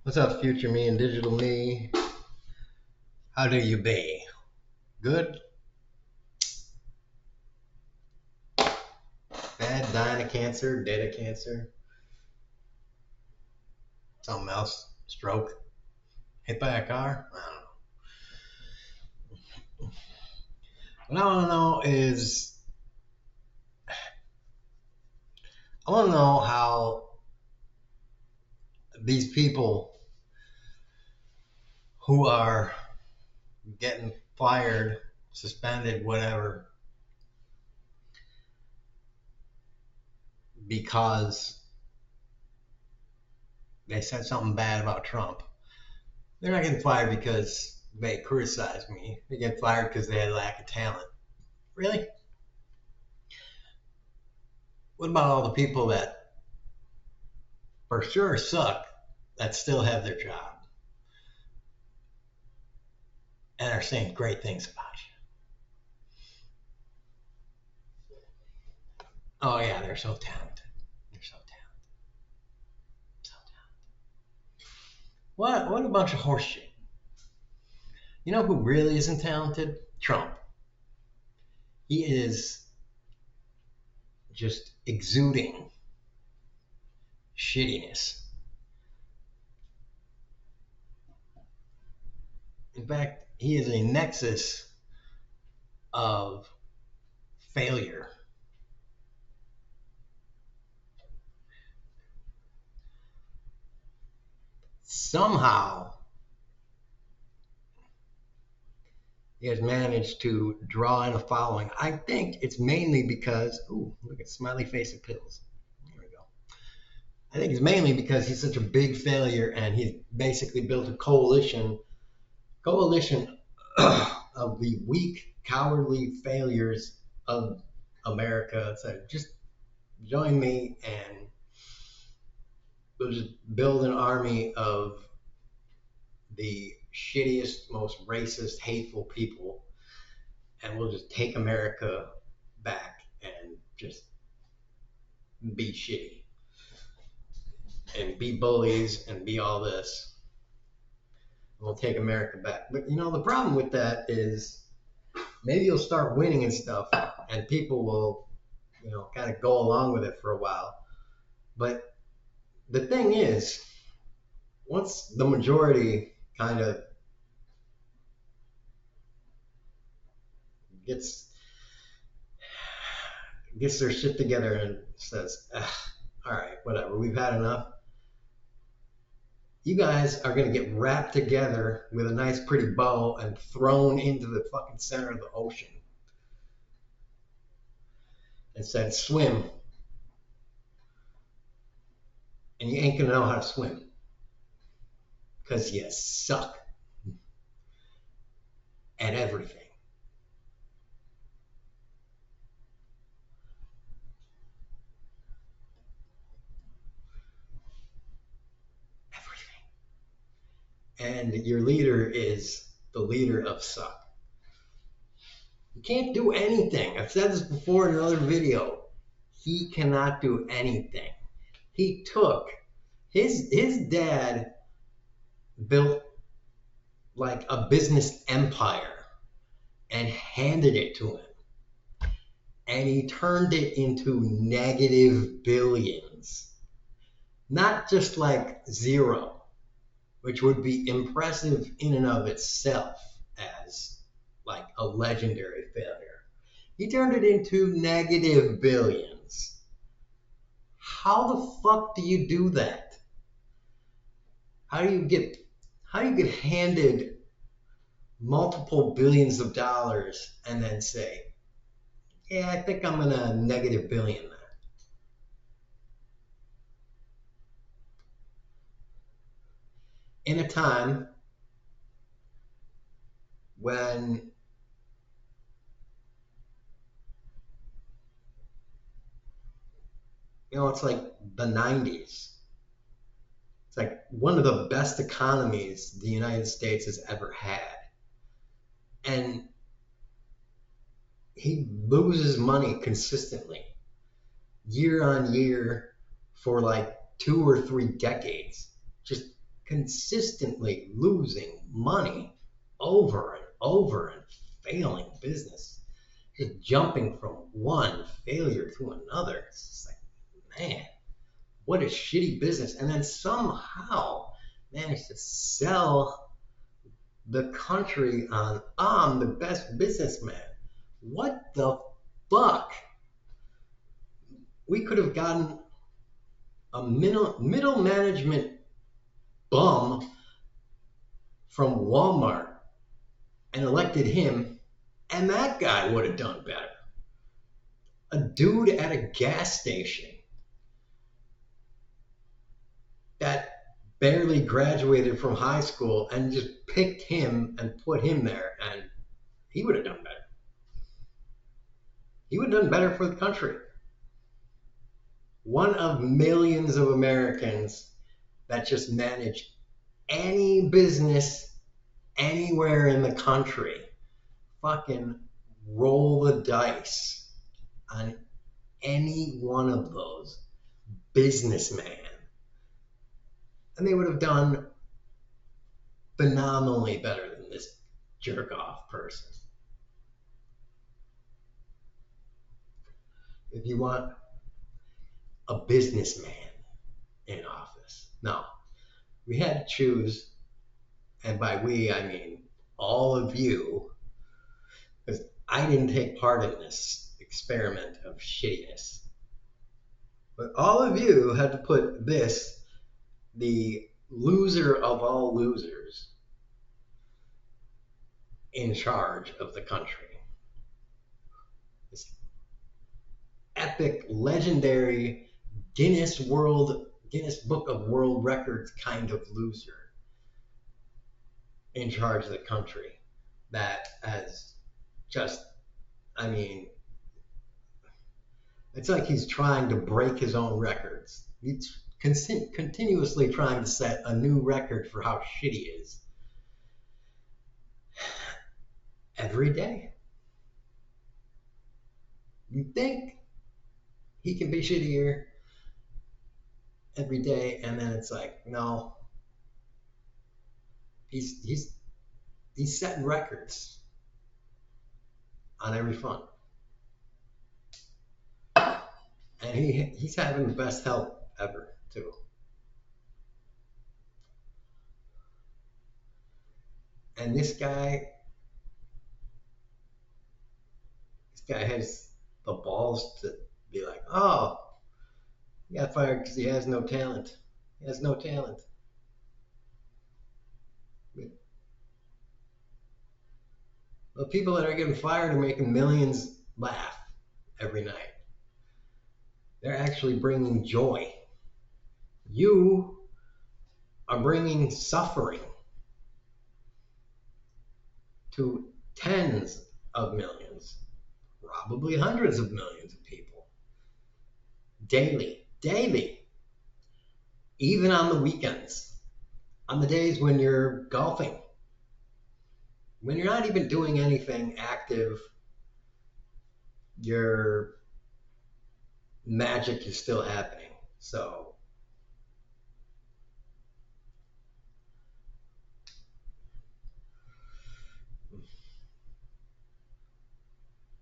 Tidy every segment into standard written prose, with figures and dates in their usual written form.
What's up, future me and digital me? How do you be? Good? Bad? Dying of cancer? Dead of cancer? Something else? Stroke? Hit by a car? I don't know. What I want to know is, I want to know how these people who are getting fired, suspended, whatever, because they said something bad about Trump. They're not getting fired because they criticized me. They get fired because they had a lack of talent. Really? What about all the people that for sure suck that still have their job and are saying great things about you? Oh yeah, they're so talented. They're so talented. So talented. What a bunch of horseshit. You know who really isn't talented? Trump. He is just exuding shittiness. In fact, he is a nexus of failure. Somehow, he has managed to draw in a following. I think it's mainly because, ooh, look at smiley face and pills. There we go. I think it's mainly because he's such a big failure and he's basically built a coalition of the weak, cowardly failures of America. So just join me and we'll just build an army of the shittiest, most racist, hateful people, and we'll just take America back and just be shitty and be bullies and be all this. We'll take America back. But you know, the problem with that is maybe you'll start winning and stuff, and people will, kind of go along with it for a while. But the thing is, once the majority kind of gets their shit together and says, all right, whatever, we've had enough. You guys are going to get wrapped together with a nice, pretty bow and thrown into the fucking center of the ocean and said, swim. And you ain't going to know how to swim because you suck at everything. And your leader is the leader of suck. You can't do anything. I've said this before in another video. He cannot do anything. He took his dad built like a business empire and handed it to him. And he turned it into negative billions. Not just like zero, which would be impressive in and of itself as like a legendary failure. He turned it into negative billions. How the fuck do you do that? How do you get handed multiple billions of dollars and then say, yeah, I think I'm gonna negative billion that? In a time when it's like the 90s. It's like one of the best economies the United States has ever had. And he loses money consistently, year on year, for like 2 or 3 decades. Just consistently losing money over and over and failing business, just jumping from one failure to another. It's just like, man, what a shitty business. And then somehow managed to sell the country on, I'm the best businessman. What the fuck? We could have gotten a middle management bum from Walmart and elected him, and that guy would have done better. A dude at a gas station that barely graduated from high school and just picked him and put him there, and he would have done better. He would have done better for the country. One of millions of Americans that just manage any business anywhere in the country. Fucking roll the dice on any one of those businessmen, and they would have done phenomenally better than this jerk off person. If you want a businessman in office, no, we had to choose, and by we I mean all of you, because I didn't take part in this experiment of shittiness. But all of you had to put this, the loser of all losers, in charge of the country. This epic, legendary Guinness Book of World Records kind of loser in charge of the country that has just, I mean, it's like he's trying to break his own records. He's continuously trying to set a new record for how shitty he is. Every day. You think he can be shittier every day, and then it's like, no. He's setting records on every front. And he's having the best health ever, too. And this guy has the balls to be like, oh, he got fired because he has no talent. He has no talent. The people that are getting fired are making millions laugh every night. They're actually bringing joy. You are bringing suffering to tens of millions, probably hundreds of millions of people. Daily, even on the weekends, on the days when you're golfing, when you're not even doing anything active, your magic is still happening. So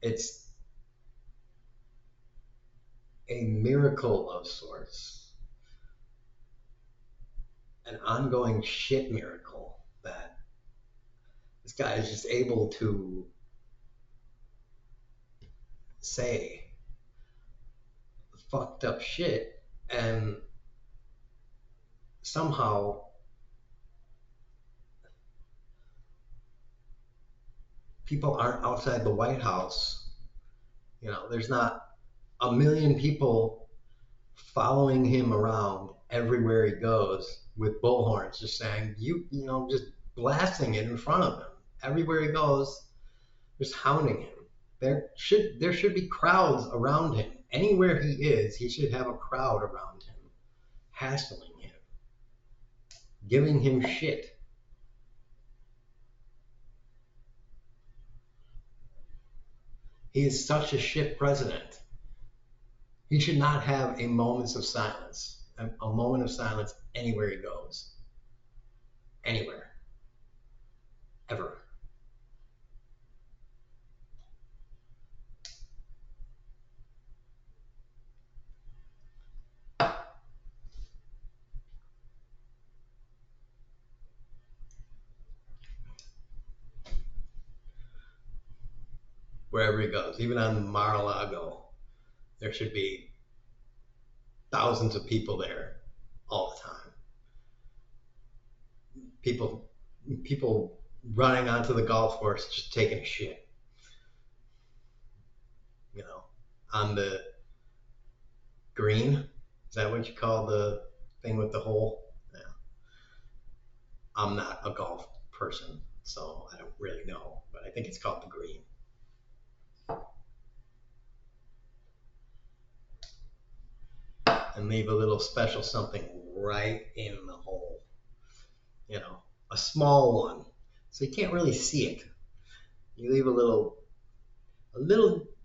it's a miracle of sorts, an ongoing shit miracle that this guy is just able to say fucked up shit, and somehow people aren't outside the White House. You know, there's not a million people following him around everywhere he goes with bullhorns, just saying, you know, just blasting it in front of him. Everywhere he goes, just hounding him. There should be crowds around him. Anywhere he is, he should have a crowd around him, hassling him, giving him shit. He is such a shit president. He should not have a moment of silence anywhere he goes. anywhere, ever. Wherever he goes, even on Mar-a-Lago, there should be thousands of people there all the time. People, people running onto the golf course just taking a shit, you know, on the green. Is that what you call the thing with the hole? Yeah. I'm not a golf person, so I don't really know, but I think it's called the green. And leave a little special something right in the hole, you know, a small one, so you can't really see it. You leave a little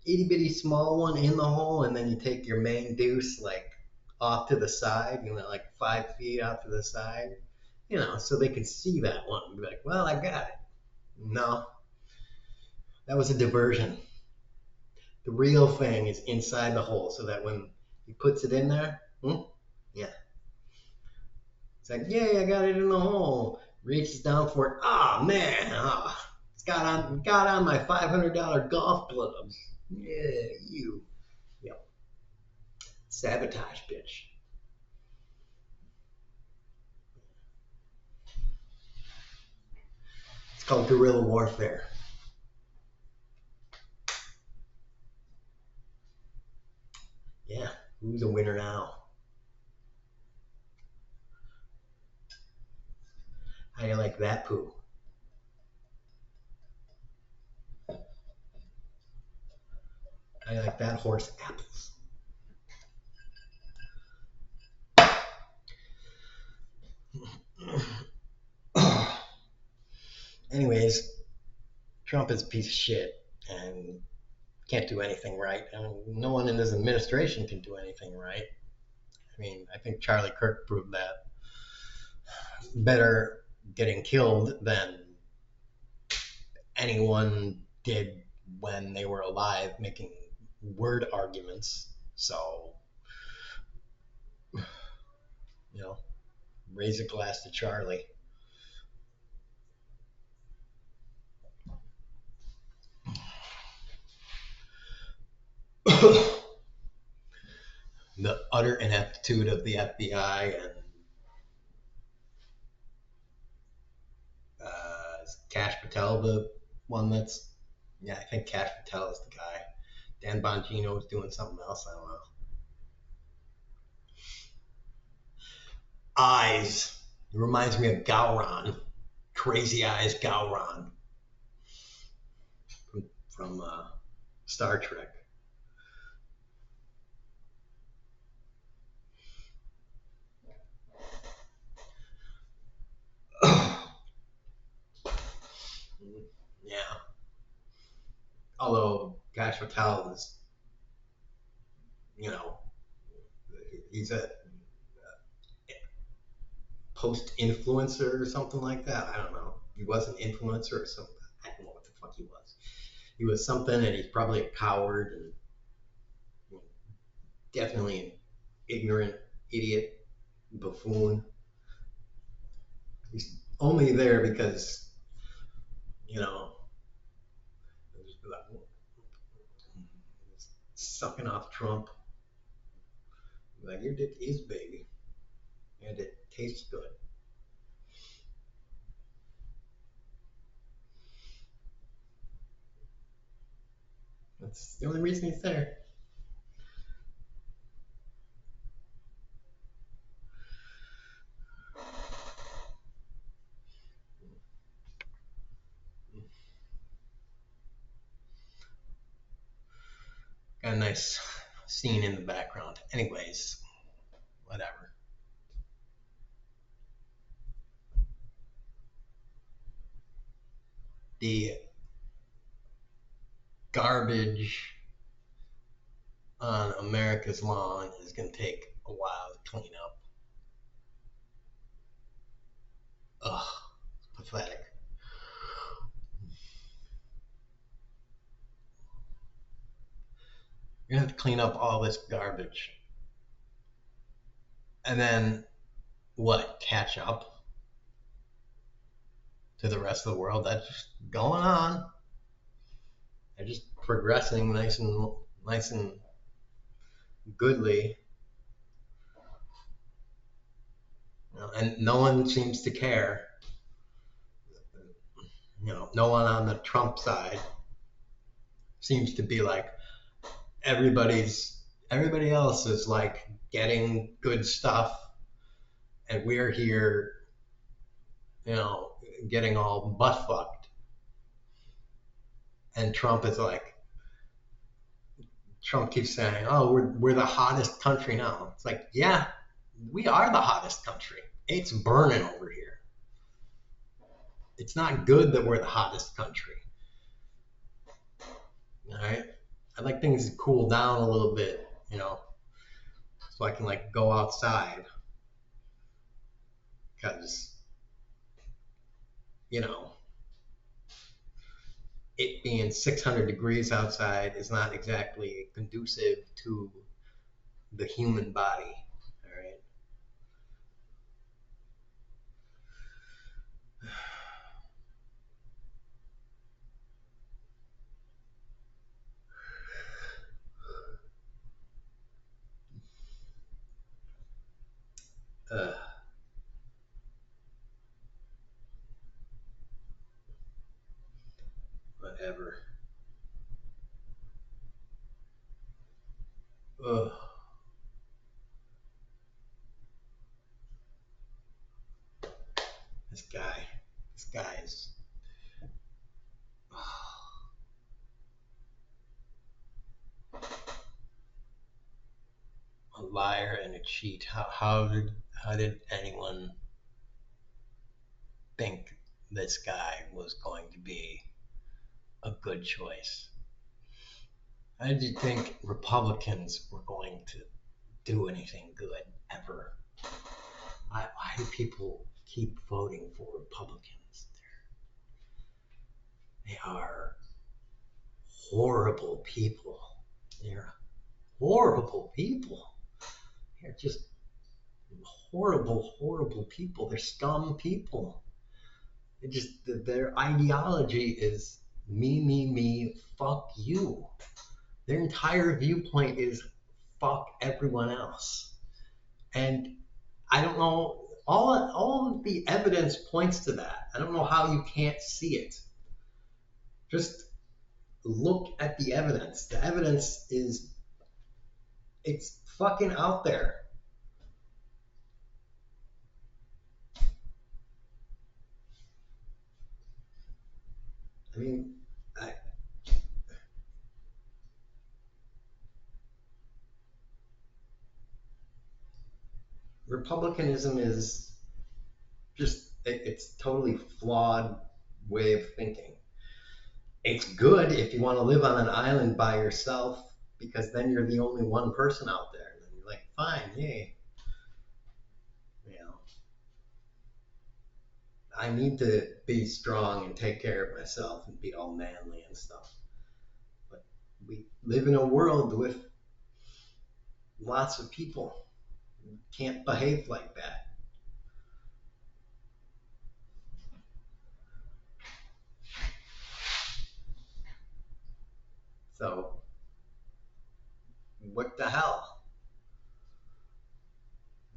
itty bitty small one in the hole, and then you take your main deuce like off to the side, you know, like 5 feet out to the side, you know, so they can see that one and be like, well, I got it. No, that was a diversion. The real thing is inside the hole, so that when he puts it in there, yeah, it's like, yay, I got it in the hole. Reaches down for it. Ah, man, it's got on my $500 golf gloves. Yeah, you. Yep. Sabotage, bitch. It's called guerrilla warfare. Yeah, who's a winner now? How do you like that poo? How do you like that horse apples? Anyways, Trump is a piece of shit and can't do anything right. I mean, no one in his administration can do anything right. I mean, I think Charlie Kirk proved that. Better getting killed than anyone did when they were alive making word arguments. So, you know, raise a glass to Charlie. The utter ineptitude of the FBI and Cash Patel, the one that's, yeah, I think Cash Patel is the guy. Dan Bongino is doing something else. I don't know. Eyes. It reminds me of Gowron. Crazy Eyes Gowron from Star Trek. Yeah. Although Cash Patel is, you know, he's a post influencer or something like that. I don't know. He was an influencer or something. I don't know what the fuck he was. He was something, and he's probably a coward and definitely an ignorant idiot buffoon. He's only there because, you know, sucking off Trump. Like, your dick is baby, and it tastes good. That's the only reason he's there. Got a nice scene in the background. Anyways, whatever. The garbage on America's lawn is going to take a while to clean up. Ugh. You're gonna have to clean up all this garbage. And then what? Catch up to the rest of the world? That's just going on. They're just progressing nice and goodly. And no one seems to care. No one on the Trump side seems to be like everybody else is like getting good stuff, and we're here, you know, getting all butt fucked. And Trump keeps saying, "Oh, we're the hottest country now." It's like, yeah, we are the hottest country. It's burning over here. It's not good that we're the hottest country. All right. I'd like things to cool down a little bit, so I can like go outside. Because, you know, it being 600 degrees outside is not exactly conducive to the human body. All right. Uh, Whatever. Ugh. This guy. This guy is a liar and a cheat. How did anyone think this guy was going to be a good choice? How did you think Republicans were going to do anything good ever? Why do people keep voting for Republicans? They are horrible people. They're horrible people. They're just horrible, horrible people. They're scum people. Their ideology is me, fuck you. Their entire viewpoint is fuck everyone else. And I don't know, all of the evidence points to that. I don't know how you can't see it. Just look at the evidence. The evidence it's fucking out there. I mean, I, Republicanism is it's totally flawed way of thinking. It's good if you want to live on an island by yourself because then you're the only one person out there. And then you're like, fine, hey, you know, I need to be strong and take care of myself and be all manly and stuff. But we live in a world with lots of people who can't behave like that. So what the hell?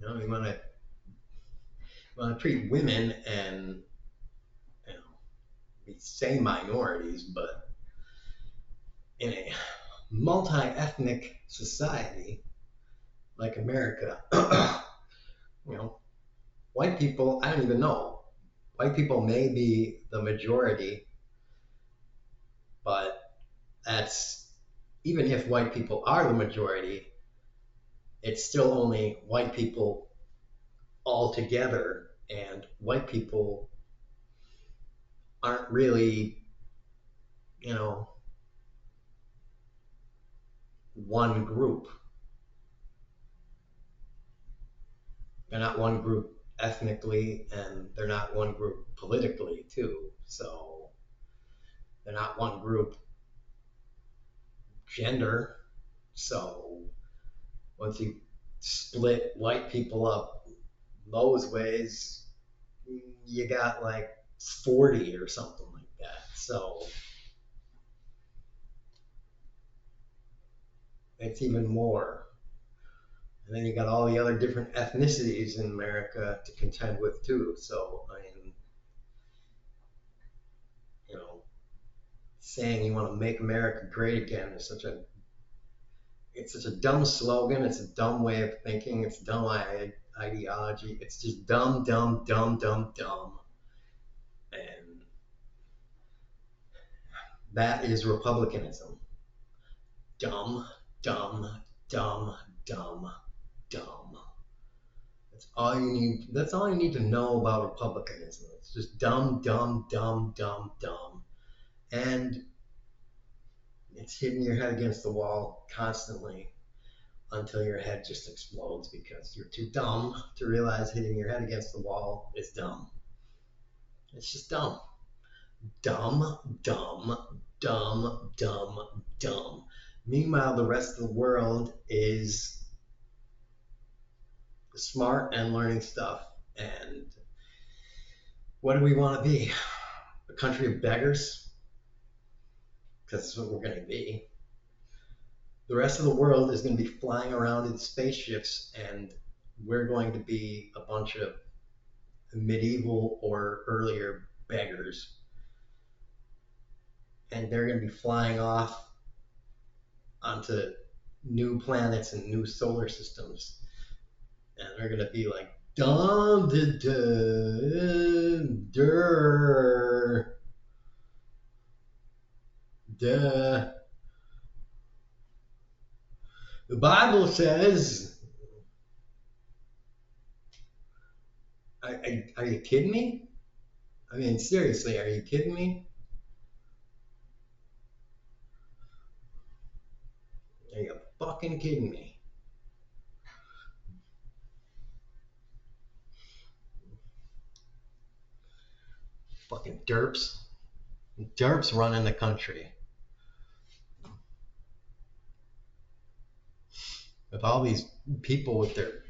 You want to treat women and you know we say minorities, but in a multi-ethnic society like America, you know, white people, I don't even know. White people may be the majority, but that's even if white people are the majority, it's still only white people all together, and white people aren't really, you know, one group. They're not one group ethnically, and they're not one group politically, too. So they're not one group gender. So once you split white people up those ways, you got like 40 or something like that. So it's even more. And then you got all the other different ethnicities in America to contend with too. So I mean, you know, saying you want to make America great again is such a dumb slogan. It's a dumb way of thinking. It's a dumb ideology. It's just dumb, dumb, dumb, dumb, dumb. And that is republicanism. Dumb, dumb, dumb, dumb, dumb. That's all you need to know about republicanism. It's just dumb, dumb, dumb, dumb, dumb. And it's hitting your head against the wall constantly until your head just explodes because you're too dumb to realize hitting your head against the wall is dumb. It's just dumb. Dumb, dumb, dumb, dumb, dumb. Meanwhile, the rest of the world is smart and learning stuff. And what do we want to be? A country of beggars? Because that's what we're going to be. The rest of the world is going to be flying around in spaceships, and we're going to be a bunch of medieval or earlier beggars. And they're going to be flying off onto new planets and new solar systems. And they're going to be like, dum da da dur duh. The Bible says, are you kidding me? I mean, seriously, are you kidding me? Are you fucking kidding me? Fucking derps. Derps running the country. With all these people with their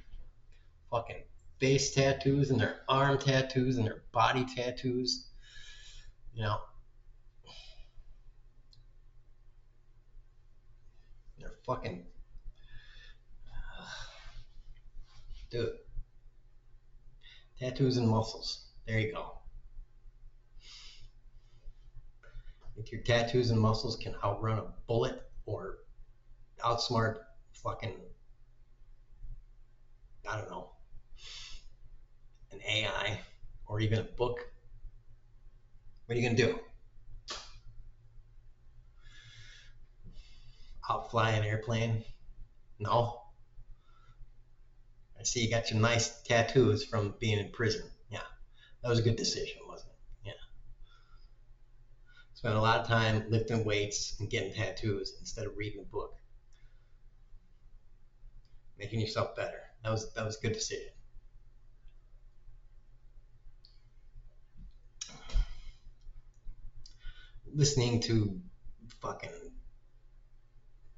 fucking face tattoos and their arm tattoos and their body tattoos. You know, they're fucking. Dude. Tattoos and muscles. There you go. If your tattoos and muscles can outrun a bullet or outsmart fucking, I don't know, an AI or even a book, what are you going to do? Outfly an airplane? No. I see you got your nice tattoos from being in prison. Yeah, that was a good decision, wasn't it? Yeah. Spent a lot of time lifting weights and getting tattoos instead of reading a book. Making yourself better. That was a good decision. Listening to fucking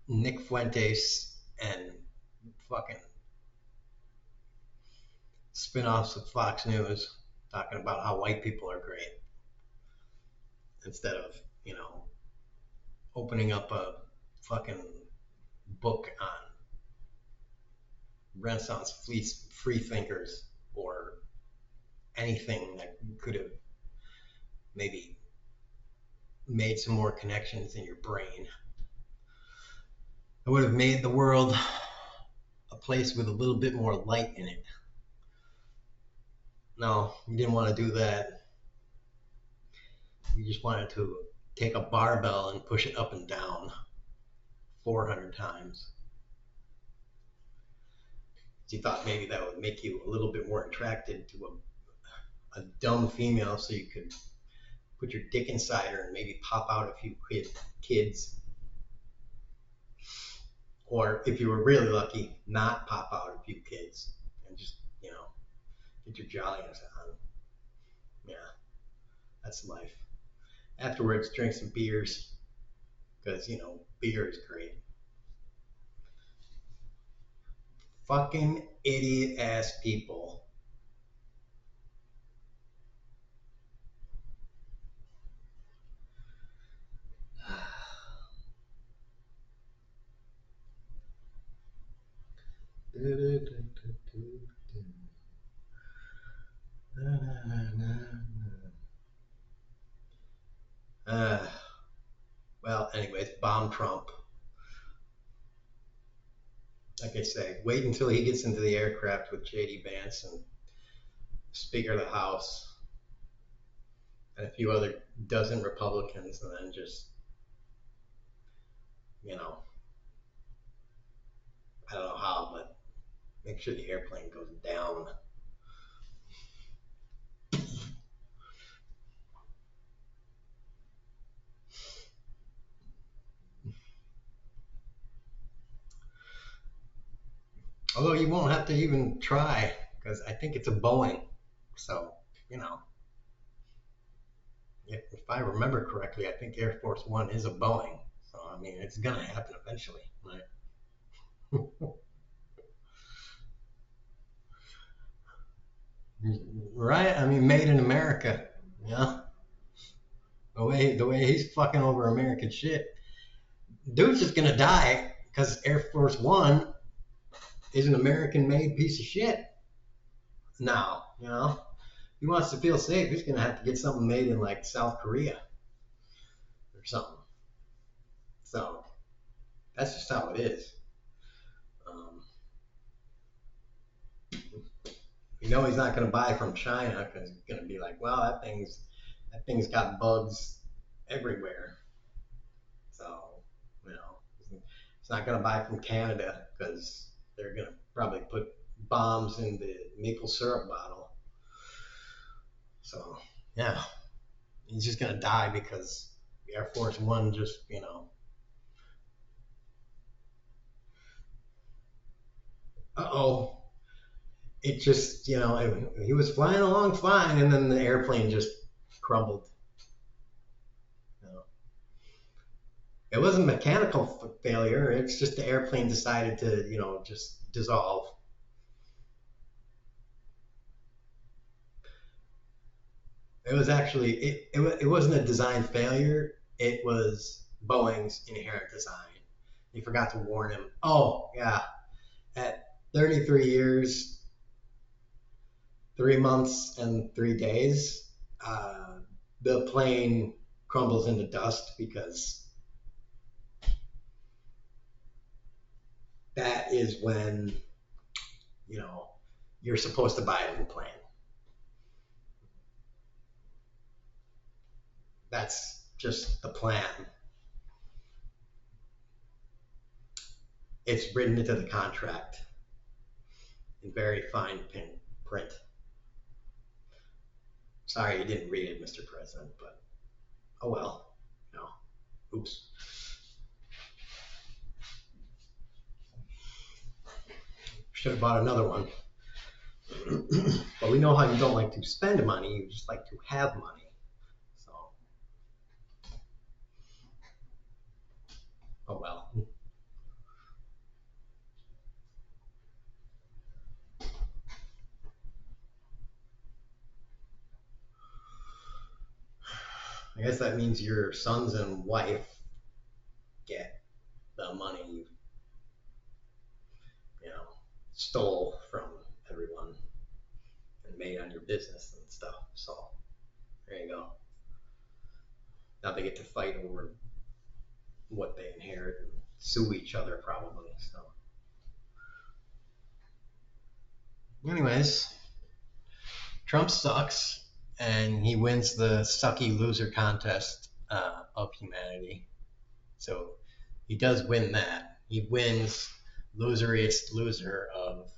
Nick Fuentes and fucking spin-offs of Fox News talking about how white people are great instead of, opening up a fucking book on Renaissance free thinkers or anything that could have maybe made some more connections in your brain. It would have made the world a place with a little bit more light in it. No, you didn't want to do that. You just wanted to take a barbell and push it up and down 400 times. You thought maybe that would make you a little bit more attracted to a dumb female so you could put your dick inside her and maybe pop out a few kids. Or if you were really lucky, not pop out a few kids and just, get your jollies on. Yeah, that's life. Afterwards, drink some beers because, beer is great. Fucking idiot ass people. Uh, well, anyways, bomb Trump. Like I say, wait until he gets into the aircraft with JD Vance and Speaker of the House and a few other dozen Republicans, and then just, you know, I don't know how, but make sure the airplane goes down. Although you won't have to even try because I think it's a Boeing. So, you know, if I remember correctly, I think Air Force One is a Boeing. So, I mean, it's going to happen eventually. Right? Right? I mean, made in America. Yeah. The way he's fucking over American shit. Dude's just going to die because Air Force One is an American made piece of shit. Now, you know, he wants to feel safe. He's going to have to get something made in like South Korea or something. So that's just how it is. Um, you know, he's not going to buy from China because he's going to be like, well, that thing's got bugs everywhere. So, you know, he's not going to buy from Canada because they're going to probably put bombs in the maple syrup bottle. So, yeah, he's just going to die because the Air Force One just, you know, uh-oh, it just, you know, he was flying along fine, and then the airplane just crumbled. You know, it wasn't mechanical failure. It's just the airplane decided to, you know, just dissolve. It was actually it wasn't a design failure. It was Boeing's inherent design. He forgot to warn him. Oh yeah, at 33 years, 3 months, and 3 days, uh, the plane crumbles into dust because that is when, you know, you're supposed to buy a new plane. That's just the plan. It's written into the contract in very fine print. Sorry you didn't read it, Mr. President, but oh well. No. Oops. Should have bought another one. But we know how you don't like to spend money, you just like to have money. So, oh well. I guess that means your sons and wife get the money you know, stole from everyone and made on your business and stuff. So there you go. Now they get to fight over what they inherit and sue each other probably. So, anyways, Trump sucks, and he wins the sucky loser contest of humanity. So he does win that. He wins loseriest loser of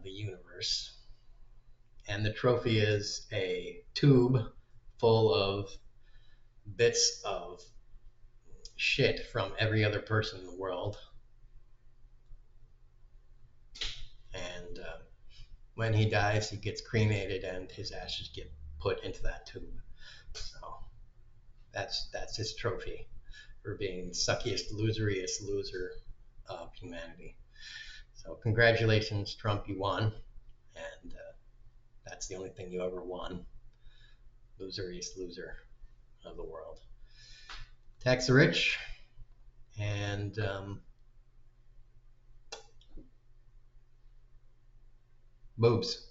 the universe. And the trophy is a tube full of bits of shit from every other person in the world. And when he dies, he gets cremated and his ashes get put into that tube. So that's his trophy for being the suckiest, loseriest loser of humanity. So congratulations, Trump, you won. And that's the only thing you ever won. Loseriest loser of the world. Tax the rich and boobs.